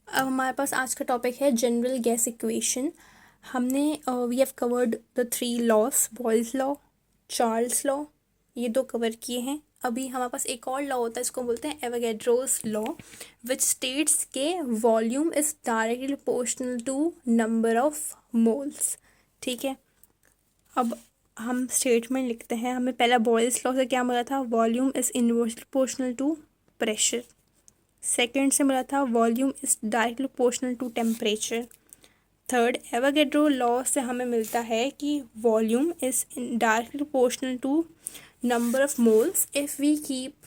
अब हमारे पास आज का टॉपिक है जनरल गैस इक्वेशन। हमने we have covered the 3 laws, Boyle's law, Charles' law, ये 2 कवर किए हैं। अभी हमारे पास एक और लॉ होता है, इसको बोलते हैं एवोगैड्रोस लॉ, विच स्टेट्स के volume is directly proportional to number of moles. ठीक है, अब हम स्टेटमेंट लिखते हैं। हमें पहला बॉयल्स लॉ से क्या मिला था, volume is inversely proportional to pressure. Second से मिला था volume is directly proportional to temperature. Third, Avogadro law से हमें मिलता है कि volume is directly proportional to number of moles if we keep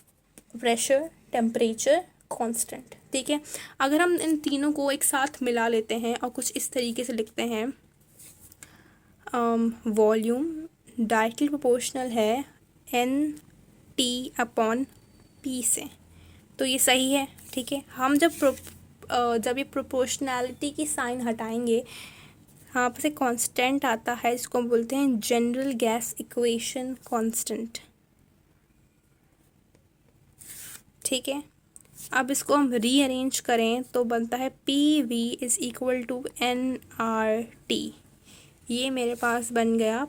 pressure temperature constant. ठीक है, अगर हम इन तीनों को एक साथ मिला लेते हैं और कुछ इस तरीके से लिखते हैं, वॉल्यूम डायरेक्टली प्रोपोर्शनल है एन टी अपॉन पी से, तो ये सही है। ठीक है, हम जब ये प्रोपोर्शनैलिटी की साइन हटाएंगे, यहाँ पर से कांस्टेंट आता है, इसको बोलते हैं जनरल गैस इक्वेशन कांस्टेंट। ठीक है, अब इसको हम रीअरेंज करें तो बनता है P V is equal to N R T. ये मेरे पास बन गया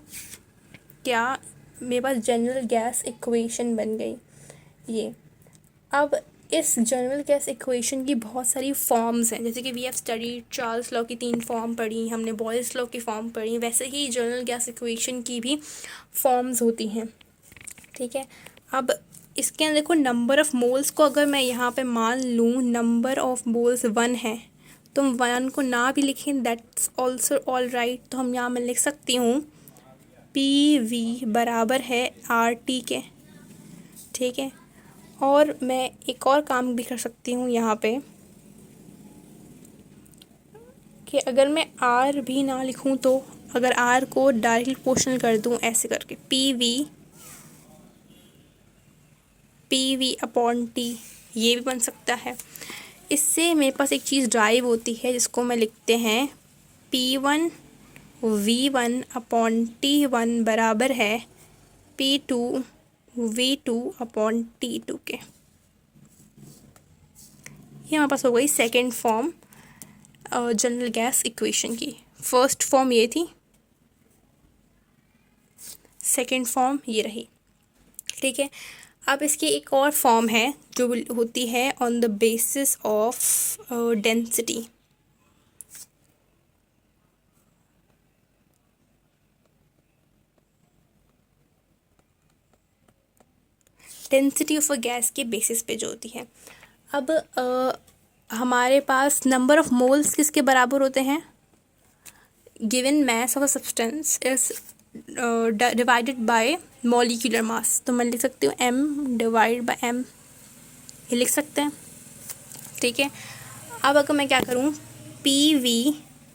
क्या, मेरे पास जनरल गैस इक्वेशन बन गई ये। अब इस जनरल गैस इक्वेशन की बहुत सारी फॉर्म्स हैं, जैसे कि we have studied Charles law की 3 फॉर्म पढ़ी, हमने बॉयल्स लॉ की फॉर्म पढ़ी, वैसे ही जनरल गैस इक्वेशन की भी फॉर्म्स होती हैं। ठीक है, अब इसके अंदर देखो, नंबर ऑफ़ मोल्स को अगर मैं यहाँ पे मान लूँ नंबर ऑफ़ मोल्स 1 है, तो हम 1 को ना भी लिखें दैट्स ऑल्सो ऑल राइट। तो हम यहाँ मैं लिख सकती हूँ पी वी बराबर है आर टी के। ठीक है, और मैं एक और काम भी कर सकती हूँ यहाँ पे कि अगर मैं आर भी ना लिखूँ, तो अगर आर को डायरेक्टली प्रोपोर्शनल कर दूँ ऐसे करके पी वी अपॉन टी, ये भी बन सकता है। इससे मेरे पास एक चीज़ ड्राइव होती है जिसको मैं लिखते हैं P1 V1 अपॉन T1 बराबर है P2 V2 अपॉन T2 के। ये हमारे पास हो गई second form general gas equation की। फर्स्ट फॉर्म ये थी, सेकेंड फॉर्म ये रही। ठीक है, अब इसकी एक और फॉर्म है जो होती है on the basis of density. Density of a gas के बेसिस पे जो होती है। अब हमारे पास नंबर ऑफ मोल्स किसके बराबर होते हैं, given mass of a substance is divided by molecular mass. तो मैं लिख सकती हूँ m डिवाइड बाय m, ये लिख सकते हैं। ठीक है, अब अगर मैं क्या करूँ, P V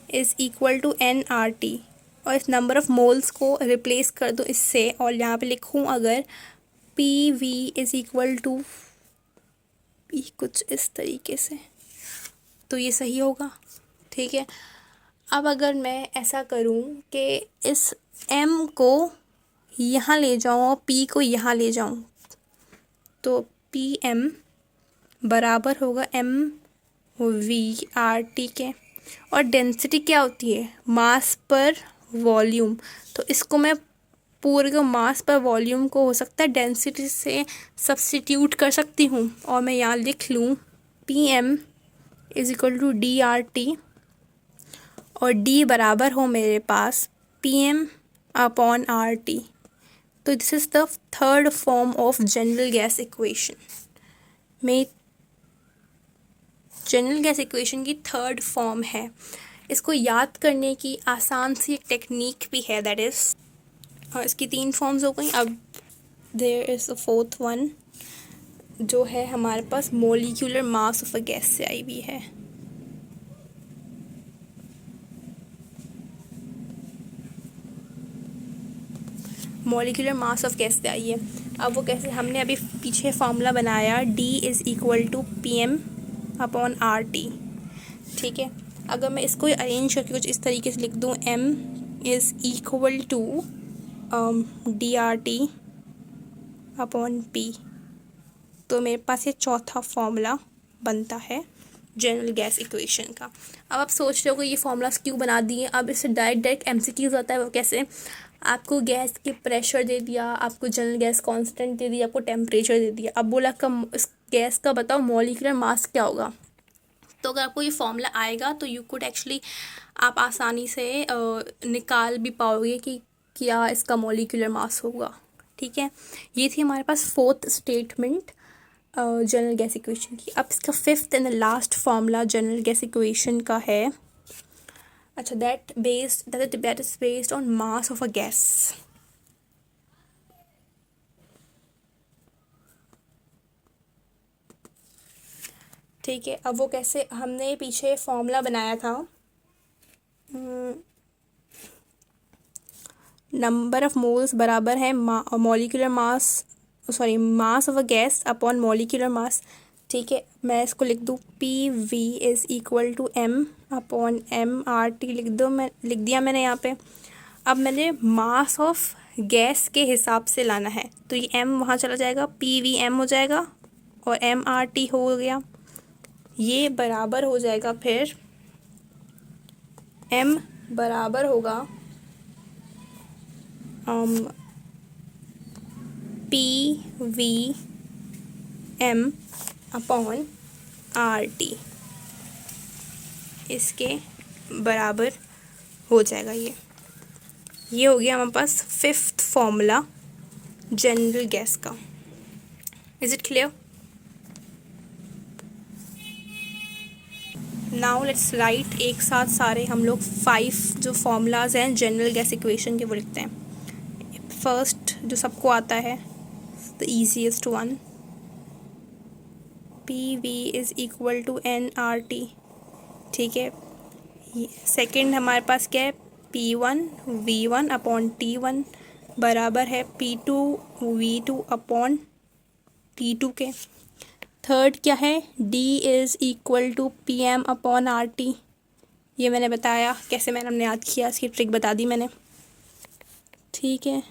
is equal to N R T, और इस नंबर ऑफ़ मोल्स को रिप्लेस कर दूँ इससे, और यहाँ पे लिखूँ अगर P V is equal to कुछ इस तरीके से, तो ये सही होगा। ठीक है, अब अगर मैं ऐसा करूँ कि इस m को यहाँ ले जाऊँ और p को यहाँ ले जाऊँ, तो पी एम बराबर होगा एम वी आर टी के। और डेंसिटी क्या होती है, मास पर वॉल्यूम। तो इसको मैं पूरे को मास पर वॉल्यूम को हो सकता है डेंसिटी से सब्स्टिट्यूट कर सकती हूँ, और मैं यहाँ लिख लूँ P M is equal to D R T, और डी बराबर हो मेरे पास P M upon R T. तो this is the third form of general gas equation. में जनरल गैस इक्वेशन की थर्ड फॉर्म है। इसको याद करने की आसान सी एक टेक्निक भी है, दैट इज़ इसकी 3 फॉर्म्स हो गई। अब there is a fourth one जो है हमारे पास molecular mass of a gas से आई हुई है। मॉलिक्यूलर मास ऑफ गैस से आई है। अब वो कैसे, हमने अभी पीछे फार्मूला बनाया D is equal to P M upon R T. ठीक है, अगर मैं इसको अरेंज करके कुछ इस तरीके से लिख दूँ, m is equal to D R T upon P, तो मेरे पास ये चौथा फॉर्मूला बनता है जनरल गैस इक्वेशन का। अब आप सोच रहे हो कि ये फॉर्मूलाज क्यों बना दिए। अब इससे डायरेक्ट एमसीक्यूज आता है। वो कैसे, आपको गैस के प्रेशर दे दिया, आपको जनरल गैस कांस्टेंट दे दिया, आपको टेम्परेचर दे दिया। अब बोला इस गैस का बताओ मॉलिक्यूलर मास क्या होगा। तो अगर आपको ये फॉर्मूला आएगा तो यू कुड एक्चुअली आप आसानी से निकाल भी पाओगे कि क्या इसका मॉलिक्यूलर मास होगा। ठीक है, ये थी हमारे पास fourth statement general gas equation की। अब इसका fifth and last formula general gas equation का है, अच्छा, that is based on mass of a gas. ठीक है, अब वो कैसे, हमने पीछे फॉर्मूला बनाया था, नंबर ऑफ मोल्स बराबर है molecular mass, sorry mass of a gas upon molecular mass. ठीक है, मैं इसको लिख दूँ P V is equal to M upon M R T लिख दिया मैंने यहाँ पे। अब मैंने मास ऑफ गैस के हिसाब से लाना है, तो ये एम वहाँ चला जाएगा, पी वी एम हो जाएगा और एम आर टी हो गया। ये बराबर हो जाएगा, फिर एम बराबर होगा P V M upon R T, इसके बराबर हो जाएगा। ये हो गया हमारे पास फिफ्थ फॉर्मूला जनरल गैस का। Is it clear? Now let's write एक साथ सारे हम लोग 5 जो फॉर्मूलाज हैं जनरल गैस इक्वेशन के वो लिखते हैं। फर्स्ट जो सबको आता है, the easiest one, P V is equal to N R T. ठीक है, सेकेंड हमारे पास क्या है, P one V one upon T one बराबर है P two V two upon T two के। थर्ड क्या है, D is equal to P M upon R T. ये मैंने बताया कैसे, मैंने हमने याद किया, इसकी ट्रिक बता दी मैंने। ठीक है,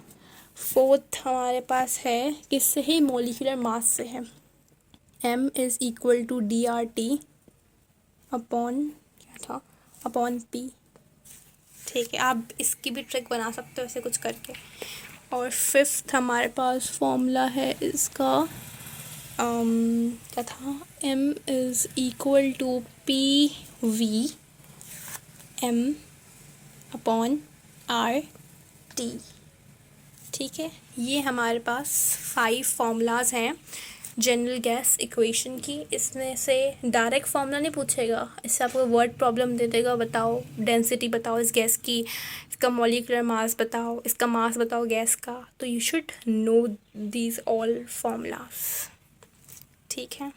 फोर्थ हमारे पास है किससे है, मॉलिक्यूलर मास से है, M is equal to D R T upon क्या था, अपॉन पी। ठीक है, आप इसकी भी ट्रिक बना सकते हो ऐसे कुछ करके। और फिफ्थ हमारे पास फॉर्मूला है इसका, क्या था, m is equal to P V M upon R T. ठीक है, ये हमारे पास 5 फार्मूलाज हैं जनरल गैस इक्वेशन की। इसमें से डायरेक्ट फार्मूला नहीं पूछेगा, इससे आपको वर्ड प्रॉब्लम दे देगा, बताओ डेंसिटी बताओ इस गैस की, इसका मॉलिक्यूलर मास बताओ, इसका मास बताओ गैस का। तो you should know these all formulas. ठीक है।